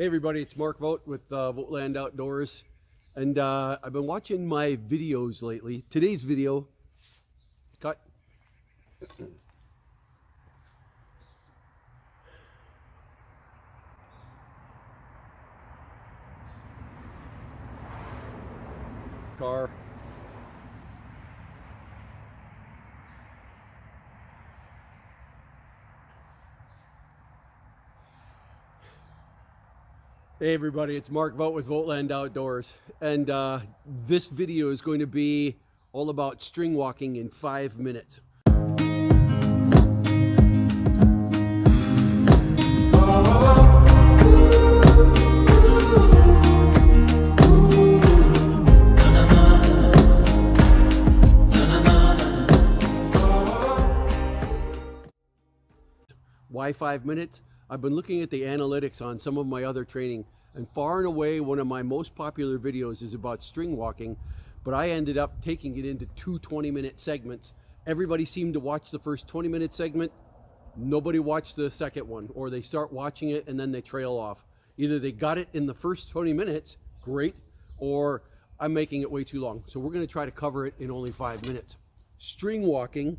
Hey everybody, it's Mark Vogt with VOGTLAND Outdoors, and I've been watching my videos lately. Today's video, cut. Car. Hey everybody, it's Mark Vogt with VOGTLAND Outdoors, and this video is going to be all about string walking in 5 minutes. Why 5 minutes? I've been looking at the analytics on some of my other training, and far and away one of my most popular videos is about string walking, but I ended up taking it into two 20-minute segments. Everybody seemed to watch the first 20-minute segment. Nobody watched the second one, or they start watching it and then they trail off. Either they got it in the first 20 minutes, great, or I'm making it way too long. So we're going to try to cover it in only 5 minutes. String walking,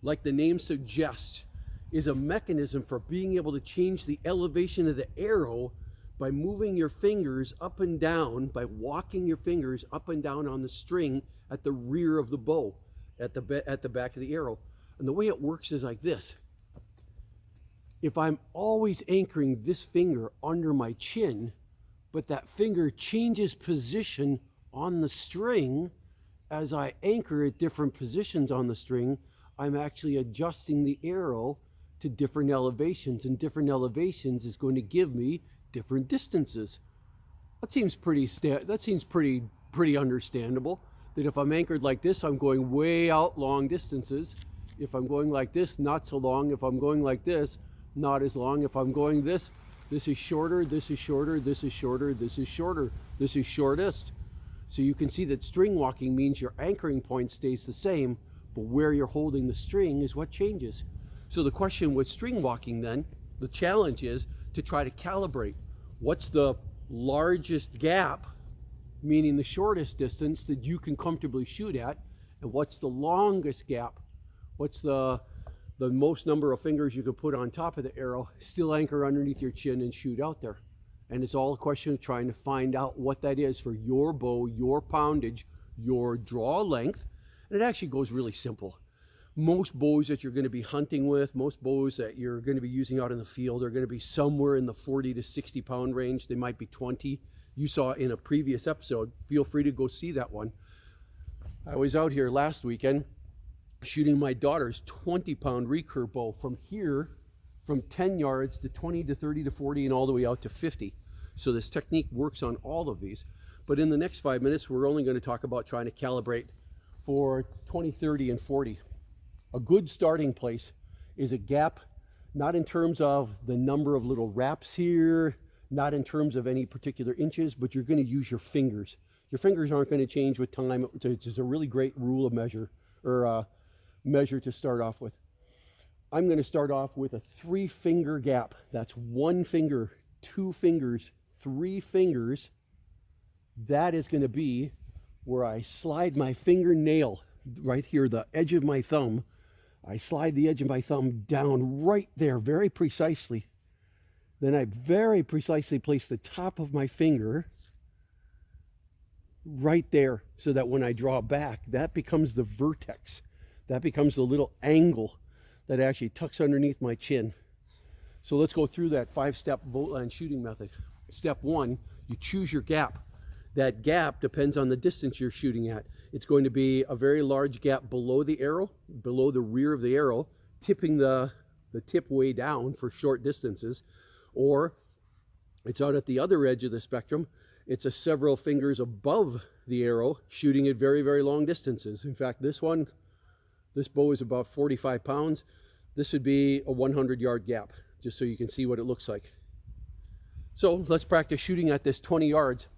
like the name suggests, is a mechanism for being able to change the elevation of the arrow by moving your fingers up and down, by walking your fingers up and down on the string at the rear of the bow, at the back of the arrow. And the way it works is like this. If I'm always anchoring this finger under my chin, but that finger changes position on the string as I anchor at different positions on the string, I'm actually adjusting the arrow to different elevations, and different elevations is going to give me different distances. That seems pretty understandable, that if I'm anchored like this, I'm going way out long distances. If I'm going like this, not so long. If I'm going like this, not as long. If I'm going this is shorter, this is shorter, this is shorter, this is shorter, this is shortest. So you can see that string walking means your anchoring point stays the same, but where you're holding the string is what changes. So the question with string walking then, the challenge is to try to calibrate. What's the largest gap, meaning the shortest distance that you can comfortably shoot at, and what's the longest gap? What's the most number of fingers you can put on top of the arrow, still anchor underneath your chin and shoot out there? And it's all a question of trying to find out what that is for your bow, your poundage, your draw length. And it actually goes really simple. Most bows that you're going to be hunting with, most bows that you're going to be using out in the field are going to be somewhere in the 40 to 60 pound range. They might be 20. You saw in a previous episode. Feel free to go see that one. I was out here last weekend shooting my daughter's 20-pound recurve bow from here, from 10 yards to 20 to 30 to 40 and all the way out to 50. So this technique works on all of these. But in the next 5 minutes, we're only going to talk about trying to calibrate for 20, 30, and 40. A good starting place is a gap, not in terms of the number of little wraps here, not in terms of any particular inches, but you're going to use your fingers. Your fingers aren't going to change with time. It's a really great rule of measure, or measure to start off with. I'm going to start off with a 3-finger gap. That's 1 finger, 2 fingers, 3 fingers. That is going to be where I slide my fingernail right here, the edge of my thumb. I slide the edge of my thumb down right there very precisely. Then I very precisely place the top of my finger right there, so that when I draw back, that becomes the vertex. That becomes the little angle that actually tucks underneath my chin. So let's go through that 5-step VOGTLAND shooting method. Step 1, you choose your gap. That gap depends on the distance you're shooting at. It's going to be a very large gap below the arrow, below the rear of the arrow, tipping the tip way down for short distances, or it's out at the other edge of the spectrum. It's a several fingers above the arrow, shooting at very, very long distances. In fact, this bow is about 45 pounds. This would be a 100-yard gap, just so you can see what it looks like. So let's practice shooting at this 20 yards.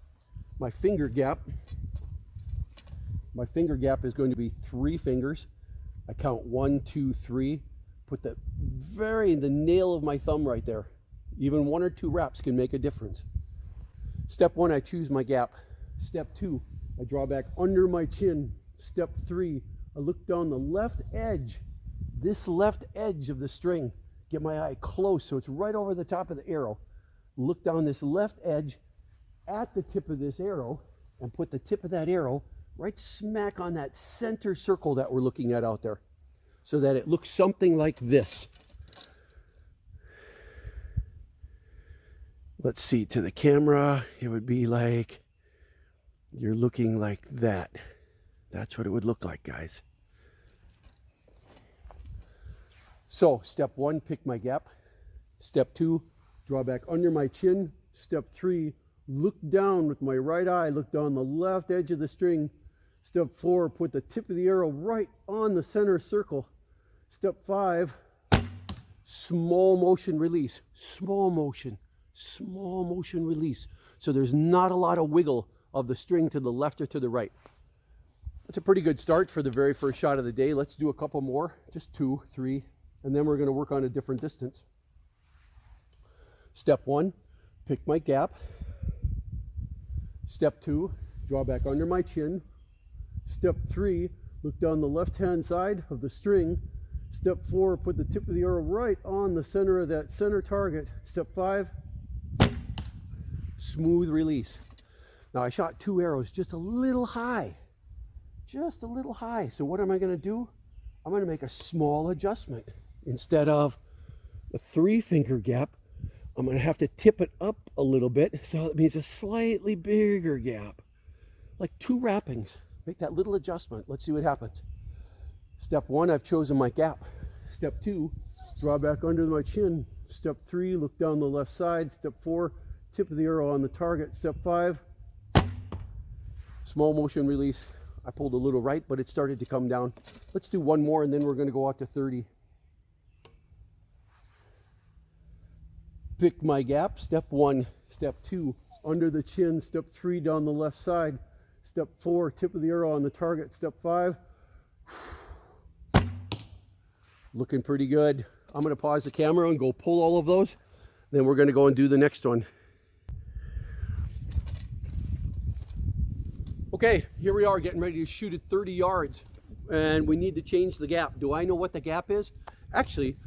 My finger gap is going to be 3 fingers. I count 1, 2, 3. Put the nail of my thumb right there. Even 1 or 2 reps can make a difference. Step 1, I choose my gap. Step 2, I draw back under my chin. Step 3, I look down the left edge, this left edge of the string. Get my eye close so it's right over the top of the arrow. Look down this left edge at the tip of this arrow and put the tip of that arrow right smack on that center circle that we're looking at out there, so that it looks something like this. Let's see, to the camera, it would be like you're looking like that. That's what it would look like, guys. So, step 1, pick my gap. Step 2, draw back under my chin. Step 3, look down with my right eye, look down the left edge of the string. Step 4, put the tip of the arrow right on the center circle. Step 5, small motion release. Small motion release. So there's not a lot of wiggle of the string to the left or to the right. That's a pretty good start for the very first shot of the day. Let's do a couple more, just 2, 3, and then we're going to work on a different distance. Step 1, pick my gap. Step 2, draw back under my chin. Step 3, look down the left-hand side of the string. Step 4, put the tip of the arrow right on the center of that center target. Step 5, smooth release. Now I shot 2 arrows just a little high. Just a little high. So what am I going to do? I'm going to make a small adjustment. Instead of a 3-finger gap, I'm going to have to tip it up a little bit. So it means a slightly bigger gap. Like 2 wrappings. Make that little adjustment. Let's see what happens. Step 1, I've chosen my gap. Step 2, draw back under my chin. Step 3, look down the left side. Step 4, tip of the arrow on the target. Step 5, small motion release. I pulled a little right, but it started to come down. Let's do 1 more, and then we're going to go out to 30. Pick my gap. Step 1, step 2, under the chin. Step 3, down the left side. Step 4, tip of the arrow on the target. Step 5, looking pretty good. I'm going to pause the camera and go pull all of those. Then we're going to go and do the next one. Okay, here we are getting ready to shoot at 30 yards, and we need to change the gap. Do I know what the gap is? Actually,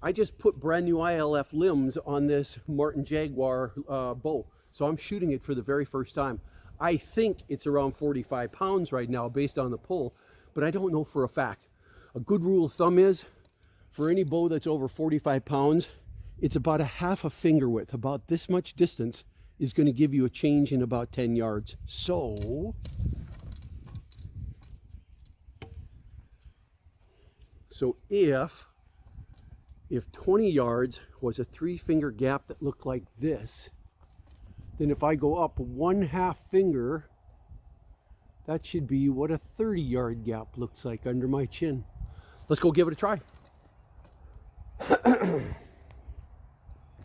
I just put brand new ILF limbs on this Martin Jaguar bow, so I'm shooting it for the very first time. I think it's around 45 pounds right now based on the pull, but I don't know for a fact. A good rule of thumb is, for any bow that's over 45 pounds, it's about a half a finger width, about this much distance, is going to give you a change in about 10 yards. So if 20 yards was a 3-finger gap that looked like this, then if I go up 1/2 finger, that should be what a 30-yard gap looks like under my chin. Let's go give it a try.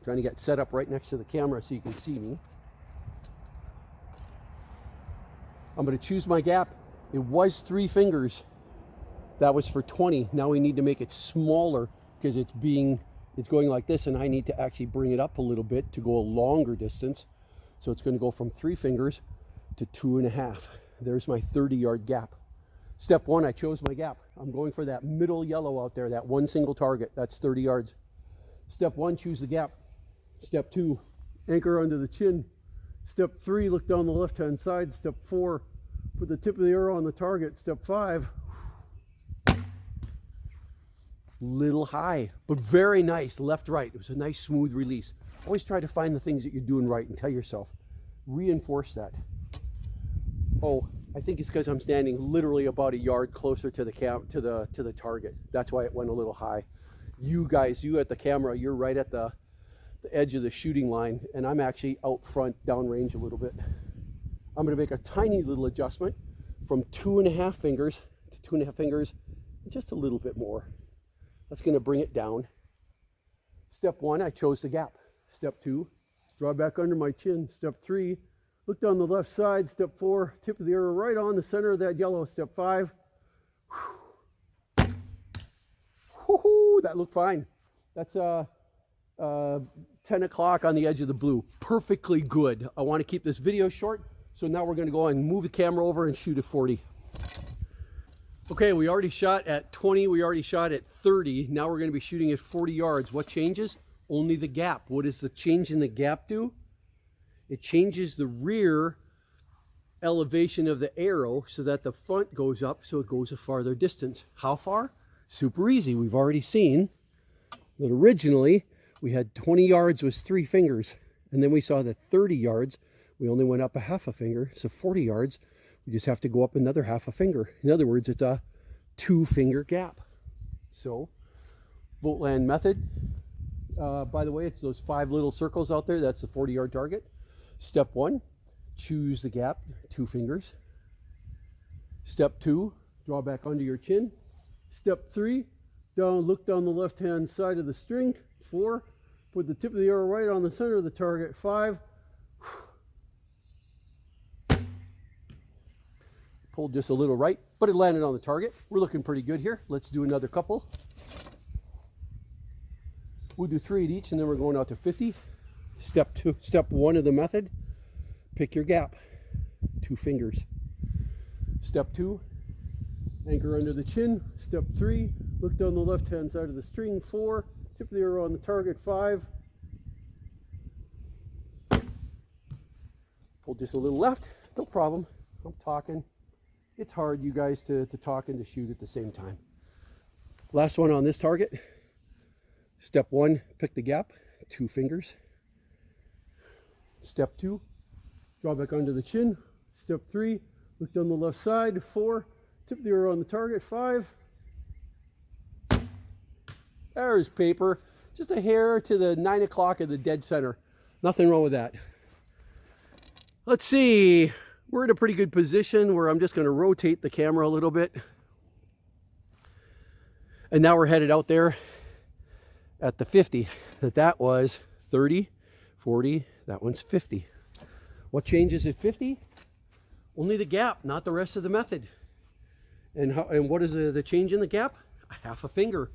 Trying to get set up right next to the camera so you can see me. I'm going to choose my gap. It was 3 fingers. That was for 20. Now we need to make it smaller because it's going like this, and I need to actually bring it up a little bit to go a longer distance. So it's going to go from 3 fingers to 2.5. There's my 30-yard gap. Step 1, I chose my gap. I'm going for that middle yellow out there, that one single target. That's 30 yards. Step 1, choose the gap. Step 2, anchor under the chin. Step 3, look down the left-hand side. Step 4, put the tip of the arrow on the target. Step 5, little high, but very nice, left-right. It was a nice smooth release. Always try to find the things that you're doing right and tell yourself. Reinforce that. Oh, I think it's because I'm standing literally about a yard closer to the to the target. That's why it went a little high. You guys, you at the camera, you're right at the edge of the shooting line, and I'm actually out front, downrange a little bit. I'm going to make a tiny little adjustment from 2.5 fingers to 2.5 fingers, just a little bit more. That's going to bring it down. Step 1, I chose the gap. Step 2, draw back under my chin. Step 3, look down the left side. Step 4, tip of the arrow right on the center of that yellow. Step 5, whoo, that looked fine. That's 10 o'clock on the edge of the blue. Perfectly good. I want to keep this video short, so now we're going to go and move the camera over and shoot at 40. Okay, we already shot at 20, we already shot at 30. Now we're going to be shooting at 40 yards. What changes? Only the gap. What does the change in the gap do? It changes the rear elevation of the arrow so that the front goes up, so it goes a farther distance. How far? Super easy. We've already seen that originally we had 20 yards was 3 fingers, and then we saw that 30 yards we only went up a half a finger, so 40 yards we just have to go up another half a finger. In other words, it's a 2-finger gap. So VOGTLAND method, by the way, it's those 5 little circles out there. That's the 40-yard target. Step 1, choose the gap, 2 fingers. Step 2, draw back under your chin. Step 3, look down the left-hand side of the string. 4, put the tip of the arrow right on the center of the target. 5, pulled just a little right, but it landed on the target. We're looking pretty good here. Let's do another couple. We'll do 3 at each, and then we're going out to 50. Step 1 of the method, pick your gap, 2 fingers. Step 2, anchor under the chin. Step 3, look down the left-hand side of the string. 4, tip of the arrow on the target. 5, pull just a little left, no problem. I'm talking. It's hard, you guys, to talk and to shoot at the same time. Last one on this target. Step 1, pick the gap, 2 fingers. Step 2, draw back under the chin. Step 3, look down the left side. 4, tip the arrow on the target. 5, there's paper. Just a hair to the 9 o'clock of the dead center. Nothing wrong with that. Let's see. We're in a pretty good position where I'm just going to rotate the camera a little bit. And now we're headed out there at the 50. That was 30, 40, that one's 50. What changes at 50? Only the gap, not the rest of the method. And what is the change in the gap? A half a finger.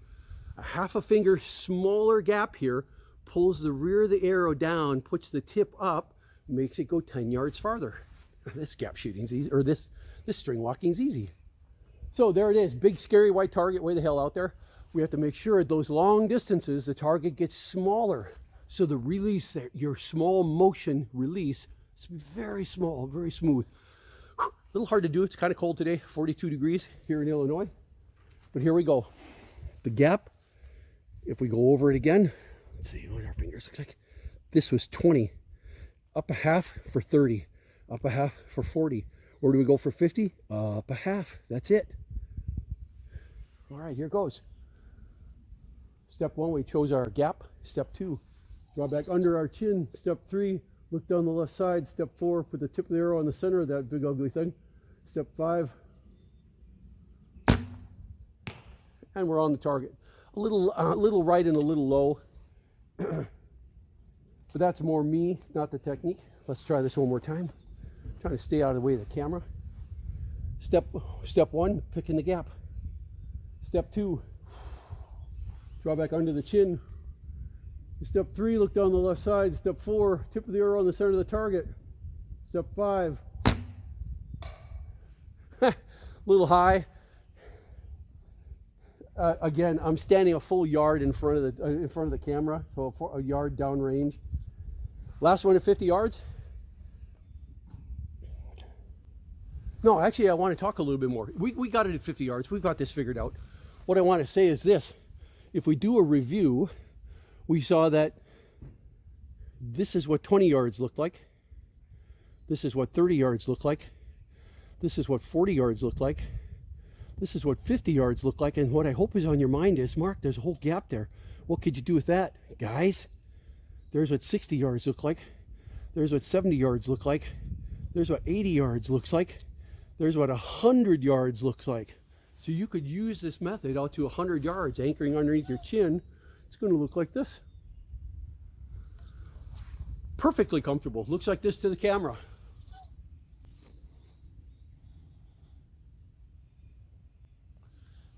A half a finger smaller gap here pulls the rear of the arrow down, puts the tip up, makes it go 10 yards farther. This gap shooting's easy, or this string walking's easy. So there it is, big scary white target way the hell out there. We have to make sure at those long distances the target gets smaller. So the release, your small motion release, is very small, very smooth. A little hard to do, it's kind of cold today, 42 degrees here in Illinois. But here we go. The gap, if we go over it again, let's see what our fingers look like. This was 20, up a half for 30. Up a half for 40. Where do we go for 50? Up a half. That's it. All right, here goes. Step 1, we chose our gap. Step 2, draw back under our chin. Step 3, look down the left side. Step 4, put the tip of the arrow on the center of that big ugly thing. Step 5, and we're on the target. A little right and a little low. But that's more me, not the technique. Let's try this one more time. Trying to stay out of the way of the camera. Step 1, picking the gap. Step 2, draw back under the chin. Step 3, look down the left side. Step 4, tip of the arrow on the center of the target. Step 5, little high. Again, I'm standing a full yard in front of the camera, so a yard downrange. Last one at 50 yards. No, actually, I want to talk a little bit more. We got it at 50 yards. We've got this figured out. What I want to say is this. If we do a review, we saw that this is what 20 yards looked like. This is what 30 yards look like. This is what 40 yards look like. This is what 50 yards look like. And what I hope is on your mind is, Mark, there's a whole gap there. What could you do with that? Guys, there's what 60 yards look like. There's what 70 yards look like. There's what 80 yards looks like. There's what 100 yards looks like. So you could use this method out to 100 yards, anchoring underneath your chin. It's going to look like this. Perfectly comfortable. Looks like this to the camera.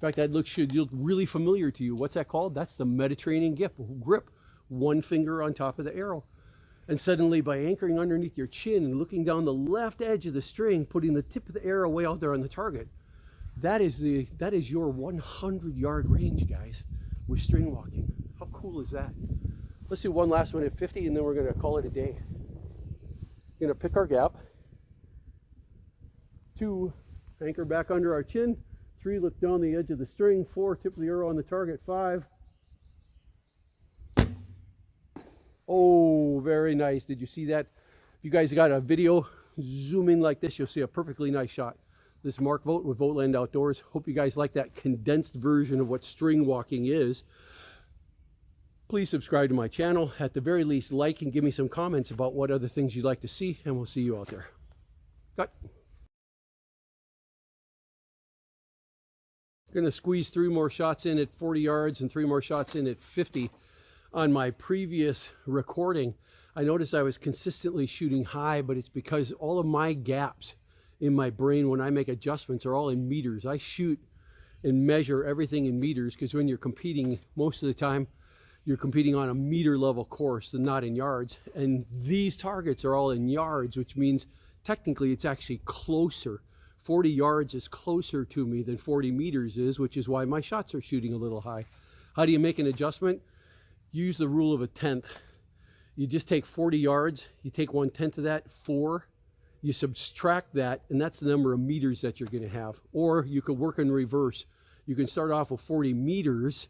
In fact, that should look really familiar to you. What's that called? That's the Mediterranean grip. One finger on top of the arrow. And suddenly, by anchoring underneath your chin and looking down the left edge of the string, putting the tip of the arrow way out there on the target, that is your 100-yard range, guys, with string walking. How cool is that? Let's do one last one at 50, and then we're going to call it a day. We're going to pick our gap. 2, anchor back under our chin. 3, look down the edge of the string. 4, tip of the arrow on the target. 5. Oh, very nice. Did you see that? If you guys got a video, zoom in like this, you'll see a perfectly nice shot. This is Mark Vogt with VOGTLAND Outdoors. Hope you guys like that condensed version of what string walking is. Please subscribe to my channel. At the very least, like and give me some comments about what other things you'd like to see, and we'll see you out there. Cut. Going to squeeze 3 more shots in at 40 yards and 3 more shots in at 50. On my previous recording, I noticed I was consistently shooting high, but it's because all of my gaps in my brain when I make adjustments are all in meters. I shoot and measure everything in meters because when you're competing, most of the time, you're competing on a meter level course and not in yards. And these targets are all in yards, which means technically it's actually closer. 40 yards is closer to me than 40 meters is, which is why my shots are shooting a little high. How do you make an adjustment? Use the rule of a tenth. You just take 40 yards, you take 1/10 of that, 4, you subtract that, and that's the number of meters that you're going to have. Or you could work in reverse. You can start off with 40 meters,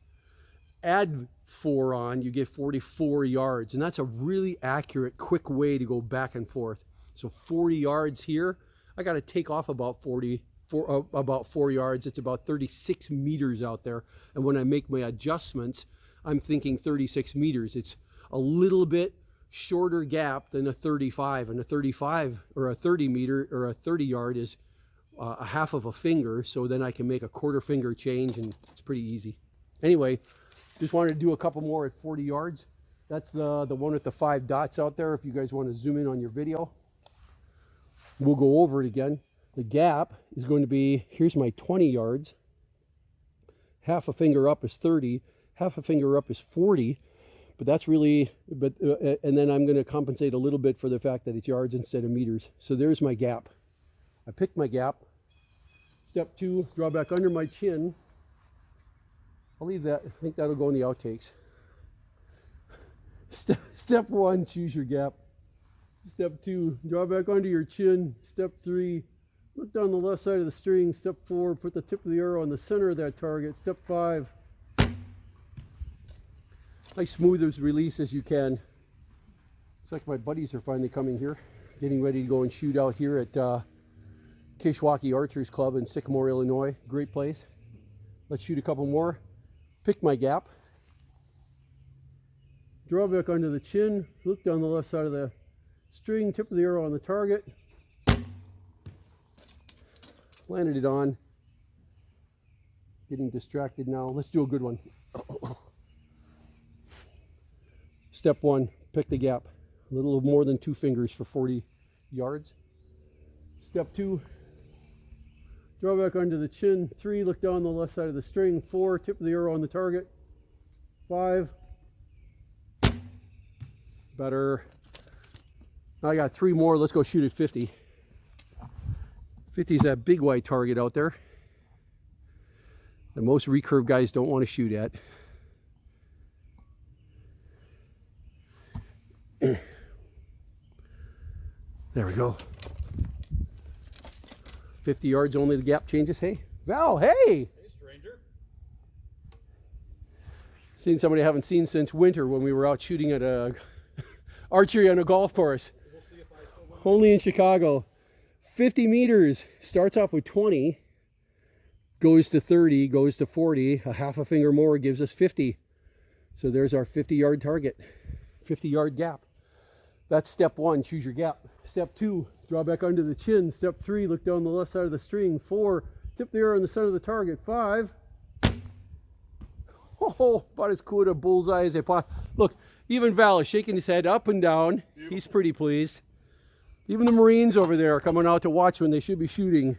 add 4 on, you get 44 yards. And that's a really accurate, quick way to go back and forth. So 40 yards here, I got to take off about 4 yards. It's about 36 meters out there. And when I make my adjustments, I'm thinking 36 meters. It's a little bit shorter gap than a 35, and a 35 or a 30 meter or a 30 yard is a half of a finger. So then I can make a quarter finger change, and it's pretty easy. Anyway, just wanted to do a couple more at 40 yards. That's the one with the 5 dots out there. If you guys want to zoom in on your video, we'll go over it again. The gap is going to be, here's my 20 yards. Half a finger up is 30. Half a finger up is 40, but that's really, and then I'm going to compensate a little bit for the fact that it's yards instead of meters. So there's my gap. I picked my gap. Step 2, draw back under my chin. I'll leave that. I think that'll go in the outtakes. Step 1, choose your gap. Step 2, draw back under your chin. Step 3, look down the left side of the string. Step 4, put the tip of the arrow on the center of that target. Step 5, nice smooth as release as you can. Looks like my buddies are finally coming here, getting ready to go and shoot out here at Kishwaukee Archers Club in Sycamore, Illinois. Great place. Let's shoot a couple more. Pick my gap. Draw back under the chin. Look down the left side of the string. Tip of the arrow on the target. Landed it on. Getting distracted now. Let's do a good one. Step 1, pick the gap. A little more than 2 fingers for 40 yards. Step 2, draw back under the chin. 3, look down the left side of the string. 4, tip of the arrow on the target. 5, better. Now I got 3 more. Let's go shoot at 50. 50 is that big white target out there that most recurve guys don't want to shoot at. There we go. 50 yards only, the gap changes. Hey, Val, hey! Hey, stranger. Seen somebody I haven't seen since winter when we were out shooting at a archery on a golf course. We'll see if I still win. Only in Chicago. 50 meters, starts off with 20, goes to 30, goes to 40, a half a finger more gives us 50. So there's our 50-yard target, 50-yard gap. That's step 1, choose your gap. Step 2, draw back under the chin. Step 3, look down the left side of the string. 4, tip the arrow in the center of the target. 5, oh, about as cool at a bullseye as I possibly. Look, even Val is shaking his head up and down. Beautiful. He's pretty pleased. Even the Marines over there are coming out to watch when they should be shooting.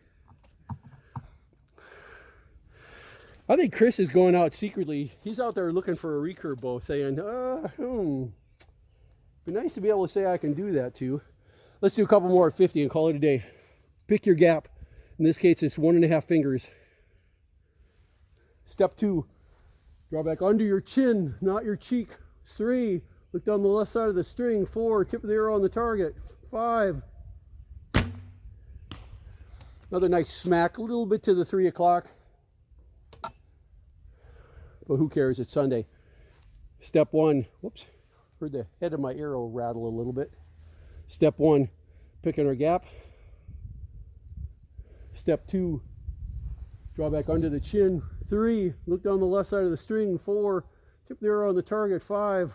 I think Chris is going out secretly. He's out there looking for a recurve bow, saying, be nice to be able to say I can do that too. Let's do a couple more at 50 and call it a day. Pick your gap. In this case, it's 1.5 fingers. Step 2, draw back under your chin, not your cheek. 3, look down the left side of the string. 4, tip of the arrow on the target. 5. Another nice smack, a little bit to the 3 o'clock. But who cares, it's Sunday. Step 1, whoops, heard the head of my arrow rattle a little bit. Step 1, picking our gap. Step 2, draw back under the chin. 3, look down the left side of the string. 4, tip the arrow on the target. 5.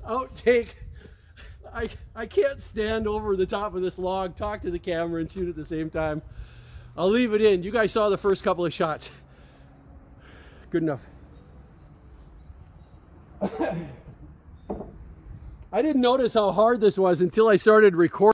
Outtake. I can't stand over the top of this log, talk to the camera, and shoot at the same time. I'll leave it in. You guys saw the first couple of shots. Good enough. I didn't notice how hard this was until I started recording.